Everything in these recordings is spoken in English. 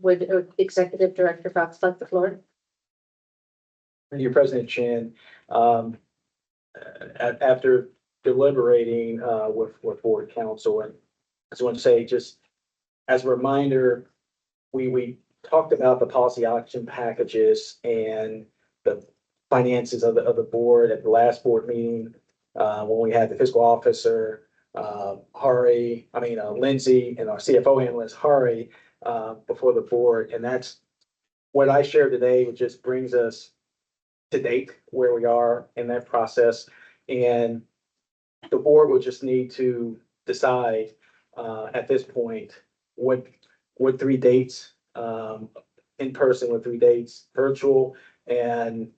Would Executive Director Fox like the floor? Thank you, President Chin. After deliberating with board council, and I just want to say, just as a reminder, we talked about the policy action packages and the finances of the board at the last board meeting, when we had the fiscal officer, Lindsay, and our CFO analyst, Hari, before the board. And that's what I shared today, which just brings us to date where we are in that process. And the board would just need to decide at this point what 3 dates, in person, with 3 dates virtual, and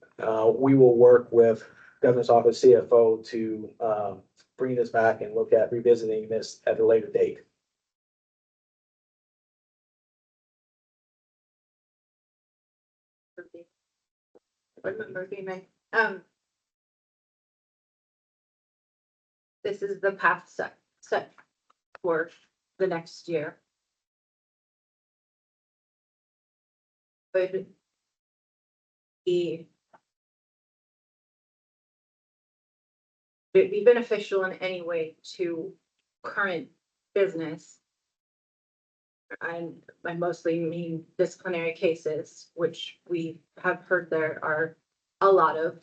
we will work with Governor's Office CFO to bring this back and look at revisiting this at a later date. This is the path set for the next year. Would be beneficial in any way to current business. I mostly mean disciplinary cases, which we have heard there are a lot of,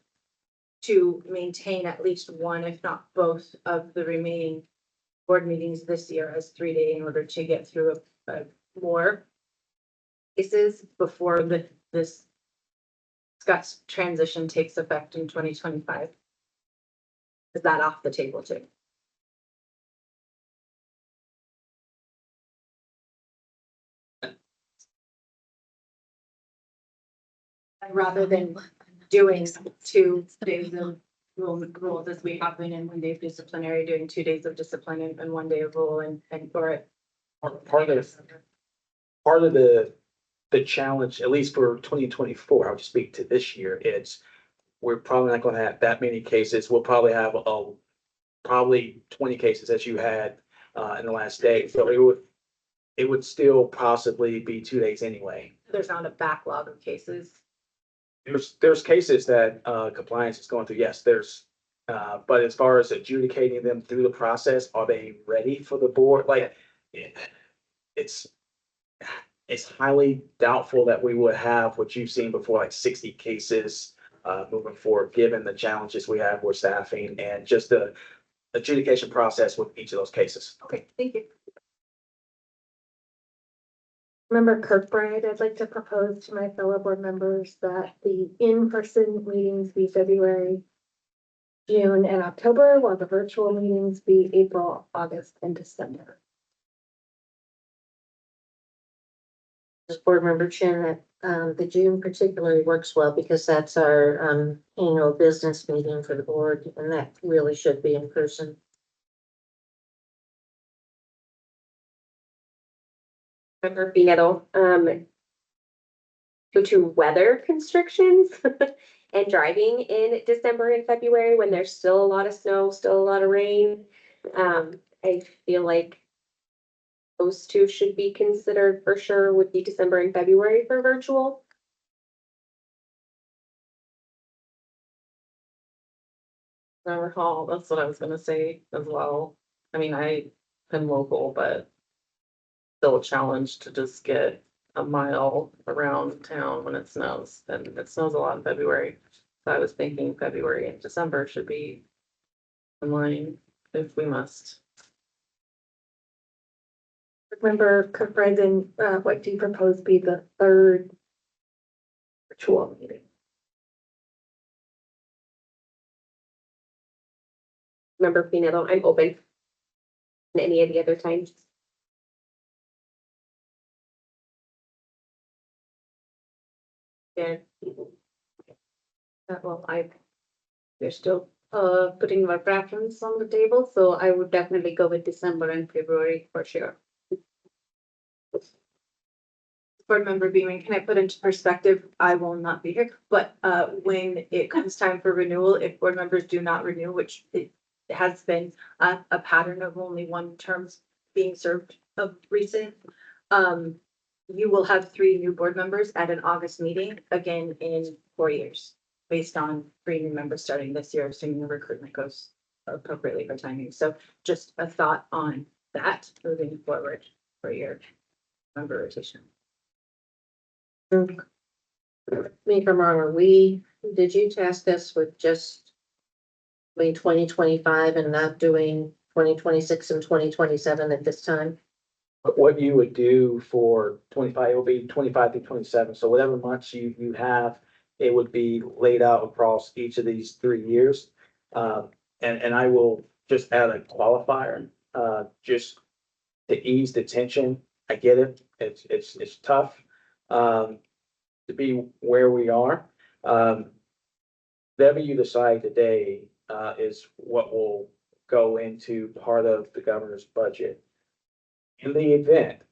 to maintain at least one, if not both, of the remaining board meetings this year as 3-day in order to get through more cases before this Scott's transition takes effect in 2025. Is that off the table too? Rather than doing 2 days of rules as we have been in 1 day of disciplinary, doing 2 days of discipline and 1 day of rule and for Part of the challenge, at least for 2024, I'll just speak to this year, we're probably not going to have that many cases. We'll probably have probably 20 cases as you had in the last day. So it would still possibly be 2 days anyway. there's not a backlog of cases. There's cases that compliance is going through. Yes, but as far as adjudicating them through the process, are they ready for the board? Like, it's highly doubtful that we would have what you've seen before, like 60 cases moving forward, given the challenges we have with staffing and just the adjudication process with each of those cases. Okay, thank you. Member Kirkbride, I'd like to propose to my fellow board members that the in-person meetings be February, June, and October, while the virtual meetings be April, August, and December. Board Member Chin, that the June particularly works well because that's our annual business meeting for the board, and that really should be in person. Member Pinedo, due to weather constrictions and driving in December and February when there's still a lot of snow, still a lot of rain, I feel like those 2 should be considered for sure, would be December and February for virtual. Member Hall, that's what I was gonna say as well. I mean, I've been local, but still a challenge to just get a mile around town when it snows, and it snows a lot in February. So I was thinking February and December should be in line if we must. Member Kirkbride, then what do you propose be the 3rd virtual meeting? Member Pinedo, I'm open. And any of the other times. Yeah. Well, they're still putting our preference on the table, so I would definitely go with December and February for sure. Board Member Beeman, can I put into perspective? I will not be here, but when it comes time for renewal, if board members do not renew, which it has been a pattern of only 1 terms being served of recent. You will have 3 new board members at an August meeting, again in 4 years, based on 3 new members starting this year, assuming the recruitment goes appropriately for timing. So just a thought on that moving forward for your member rotation. Me if I'm wrong, did you task us with just doing 2025 and not doing 2026 and 2027 at this time? But what you would do for 25, it will be 25 through 27. So whatever months you have, it would be laid out across each of these 3 years. And I will just add a qualifier, just to ease the tension. I get it. It's tough, to be where we are. Whatever you decide today, is what will go into part of the governor's budget. In the event,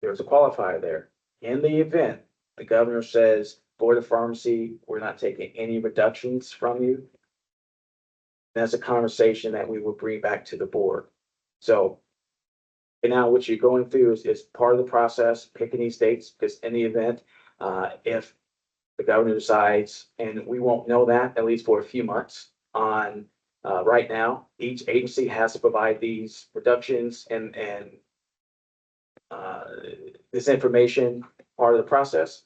there's a qualifier there, in the event the governor says, Board of Pharmacy, we're not taking any reductions from you. That's a conversation that we will bring back to the board. So and now what you're going through is part of the process, picking these dates, because in the event, if the governor decides, and we won't know that at least for a few months on, right now, each agency has to provide these reductions and this information, part of the process.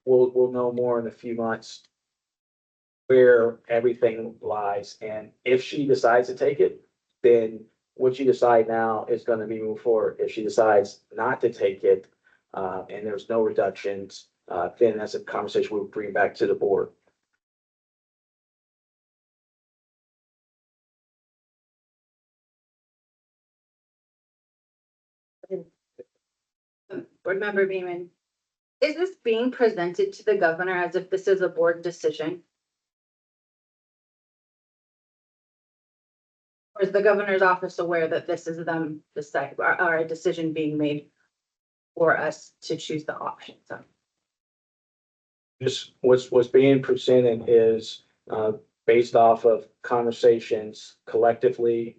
We'll know more in a few months where everything lies. And if she decides to take it, then what you decide now is gonna be moved forward. If she decides not to take it, and there's no reductions, then that's a conversation we'll bring back to the board. Board Member Beeman, is this being presented to the governor as if this is a board decision? Or is the governor's office aware that this is them decide, or a decision being made for us to choose the options? Just what's being presented is, based off of conversations collectively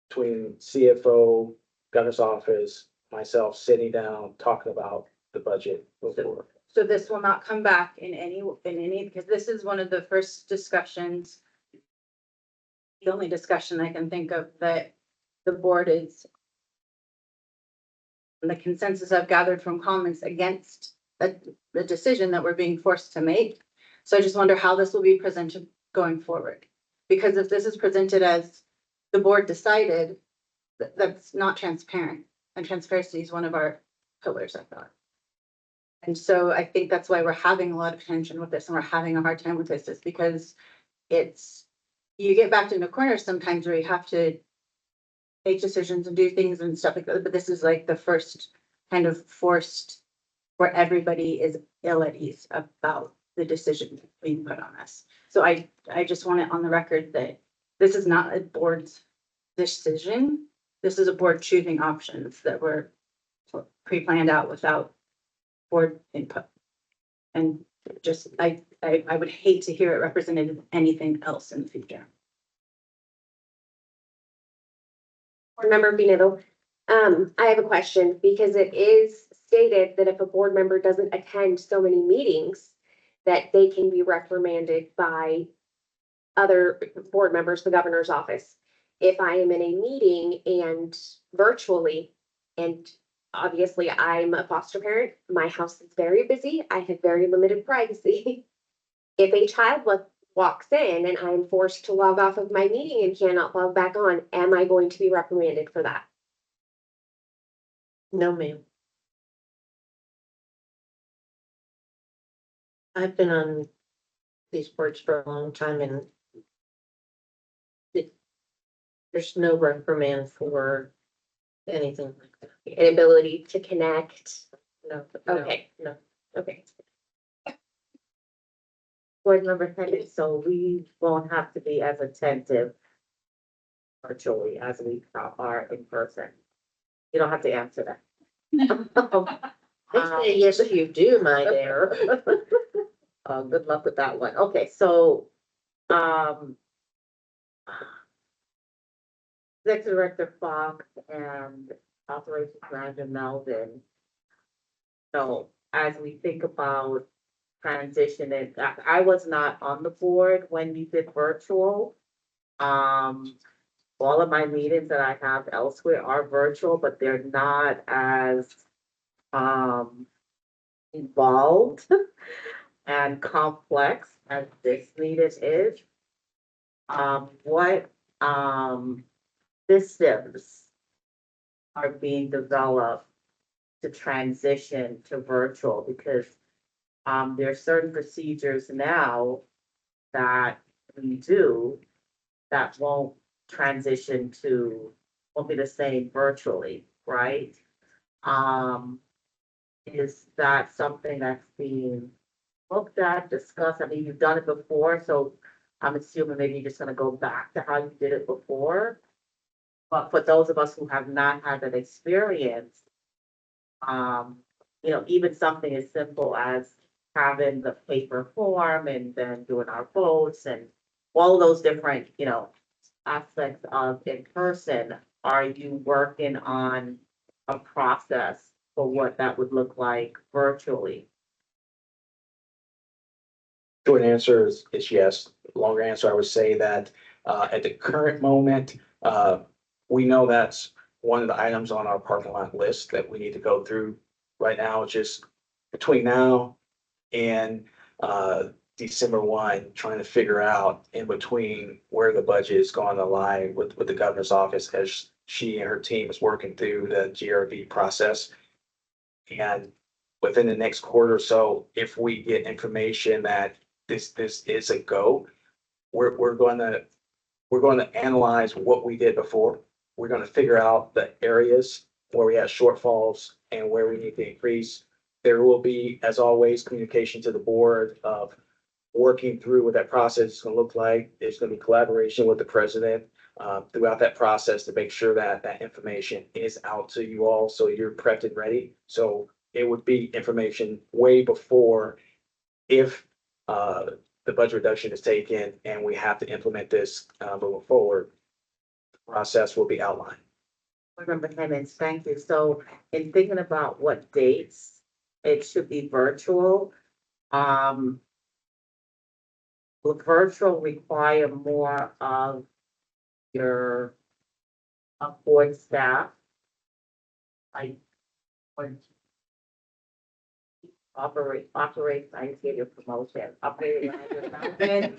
between CFO, governor's office, myself, sitting down, talking about the budget before. So this will not come back in any, because this is one of the first discussions. The only discussion I can think of that the board is. The consensus I've gathered from comments against the decision that we're being forced to make. So I just wonder how this will be presented going forward. Because if this is presented as the board decided, that's not transparent. And transparency is one of our pillars, I thought. And so I think that's why we're having a lot of tension with this and we're having a hard time with this, is because you get backed into corners sometimes where you have to make decisions and do things and stuff like that, but this is like the first kind of forced where everybody is ill at ease about the decision being put on us. So I just want it on the record that this is not a board's decision. This is a board choosing options that were pre-planned out without board input. And just, I would hate to hear it represented as anything else in the future. Board Member Benedo, I have a question because it is stated that if a board member doesn't attend so many meetings, that they can be reprimanded by other board members, the governor's office. If I am in a meeting and virtually, and obviously I'm a foster parent, my house is very busy, I have very limited privacy. If a child walks in and I'm forced to log off of my meeting and cannot log back on, am I going to be reprimanded for that? No, ma'am. I've been on these boards for a long time and there's no reprimand for anything like that. An ability to connect? No. Okay. No. Okay. Board Member Henry, so we won't have to be as attentive virtually as we are in person. You don't have to answer that. I say yes, you do, my dear. Good luck with that one. Okay, so, Executive Director Fox and, Operations Manager Melvin. So as we think about transitioning, I was not on the board when you did virtual. All of my meetings that I have elsewhere are virtual, but they're not as involved and complex as this meeting is. What systems are being developed to transition to virtual? Because there are certain procedures now that we do that won't transition to, won't be the same virtually, right? Is that something that's being looked at, discussed? I mean, you've done it before, so I'm assuming maybe you're just gonna go back to how you did it before. But for those of us who have not had that experience, even something as simple as having the paper form and then doing our votes and all of those different, aspects of in person, are you working on a process for what that would look like virtually? Short answer is yes. Longer answer, I would say that at the current moment, we know that's one of the items on our parking lot list that we need to go through. Right now, it's just between now and December 1, trying to figure out in between where the budget is going to lie with the governor's office as she and her team is working through the GRV process. And within the next quarter or so, if we get information that this is a go, we're going to analyze what we did before. We're going to figure out the areas where we have shortfalls and where we need to increase. There will be, as always, communication to the board of working through what that process is going to look like. There's going to be collaboration with the president throughout that process to make sure that that information is out to you all, so you're prepped and ready. So it would be information way before if the budget reduction is taken and we have to implement this moving forward. The process will be outlined. Remember Hemmings, thank you. So in thinking about what dates it should be virtual, will virtual require more of your board staff? Like, when operate, I get your promotion, operating manager,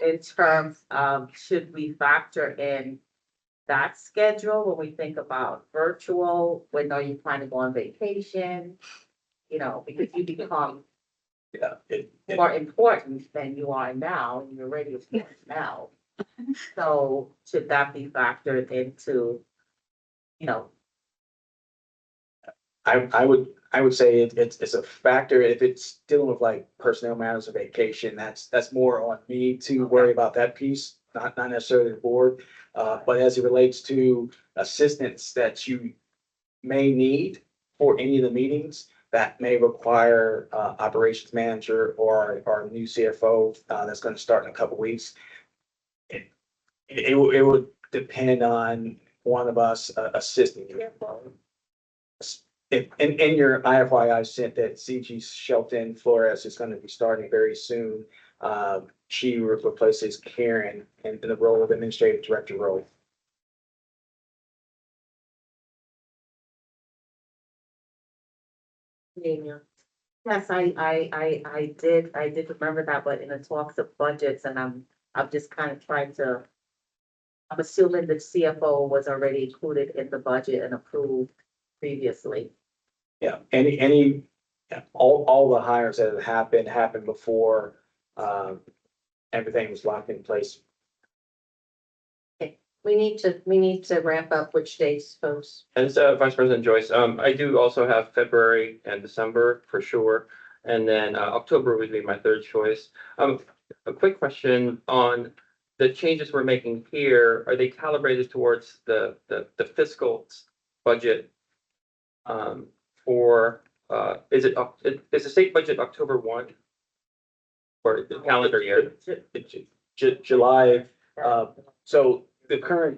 in terms of, should we factor in that schedule when we think about virtual, when are you planning to go on vacation? Because you become Yeah, more important than you are now, and you're already important now. So should that be factored into, I would say it's a factor. If it's dealing with like personnel matters or vacation, that's more on me to worry about that piece, not necessarily the board. But as it relates to assistance that you may need for any of the meetings, that may require operations manager or our new CFO that's going to start in a couple weeks. It would depend on one of us assisting you. In your IFYI sent that CG Shelton Flores is going to be starting very soon. She replaces Karen in the role of administrative director role. yes, I did remember that, but in the talks of budgets, and I'm just kind of trying to, I'm assuming the CFO was already included in the budget and approved previously. Yeah, all the hires that have happened before everything was locked in place. We need to wrap up. Which dates, folks? And Vice President Joyce, I do also have February and December for sure. And then October would be my third choice. A quick question on the changes we're making here. Are they calibrated towards the fiscal budget? Is the state budget October 1? Or the calendar year? July, so the current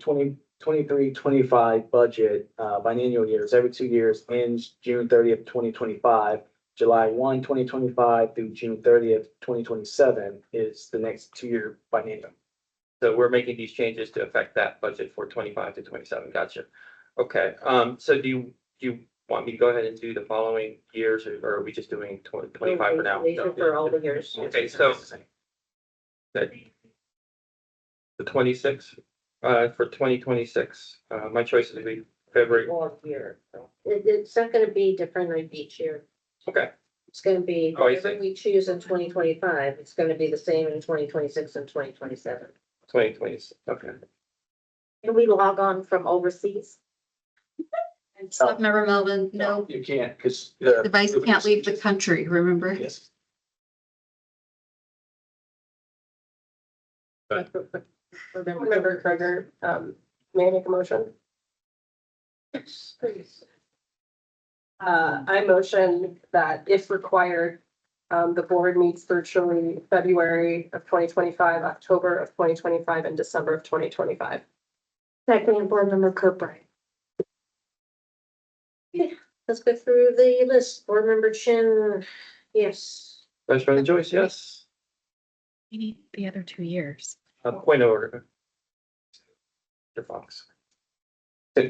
23-25 budget, biennial years, every 2 years ends June 30th, 2025. July 1, 2025 through June 30th, 2027 is the next 2-year biennial. So we're making these changes to affect that budget for 25 to 27. Gotcha. Okay, so do you want me to go ahead and do the following years, or are we just doing 25 for now? These are for all the years. Okay, so the 26, for 2026, my choice would be February. All year. It's not gonna be different each year. Okay, It's gonna be, Oh, I whatever see. we choose in 2025, it's gonna be the same in 2026 and 2027. 2026, okay. Can we log on from overseas? Submember Melvin, no, You can't, because. device can't leave the country, remember? Yes. Member Kroger, may I make a motion? Yes, please. I motion that if required, the board meets virtually February of 2025, October of 2025, and December of 2025. Second, Board Member Kirkbride. Let's go through the list. Board Member Chin, yes. Vice President Joyce, yes. We need the other 2 years. Point of order. Mr. Fox.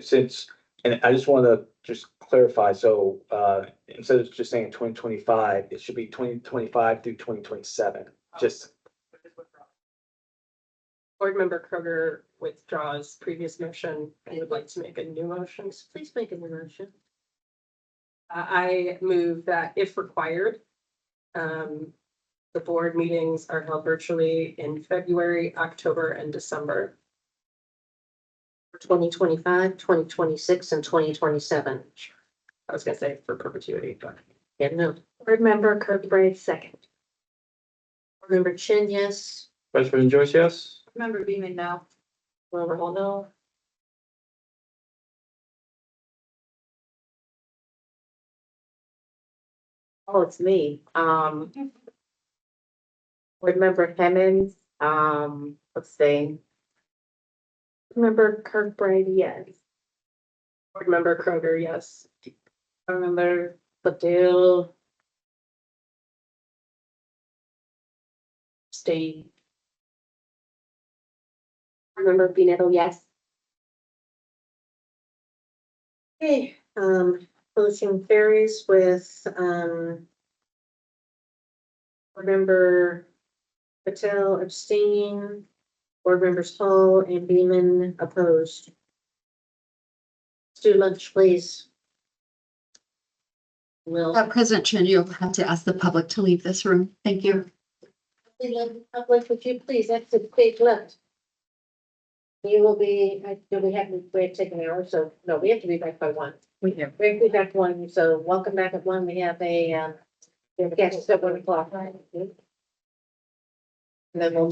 Since, and I just want to just clarify, so, instead of just saying 2025, it should be 2025 through 2027, just. Board Member Kroger withdraws previous motion and would like to make a new motion. Please make a new motion. I move that if required, the board meetings are held virtually in February, October, and December. 2025, 2026, and 2027. I was gonna say for perpetuity, but Yeah, no. Board Member Kirkbride, second. Board Member Chin, yes. Vice President Joyce, yes. Remember Beaman now. Member Hall, no. Oh, it's me. Board Member Hemmons, abstain. Member Kirkbride, yes. Board Member Kroger, yes. Board Member Badil. Abstain. Remember Binetto, yes. Okay, motion carries with, Board Member Patel abstaining, Board Members Hall and Beaman opposed. Let's do lunch, please. Will. President Chen, you'll have to ask the public to leave this room. Thank you. Public, would you please exit stage left? You will be, we have to take an hour, so, no, we have to be back by 1. We do. We have to be back 1, so welcome back at 1. We have a, guest at 1 o'clock. And then we'll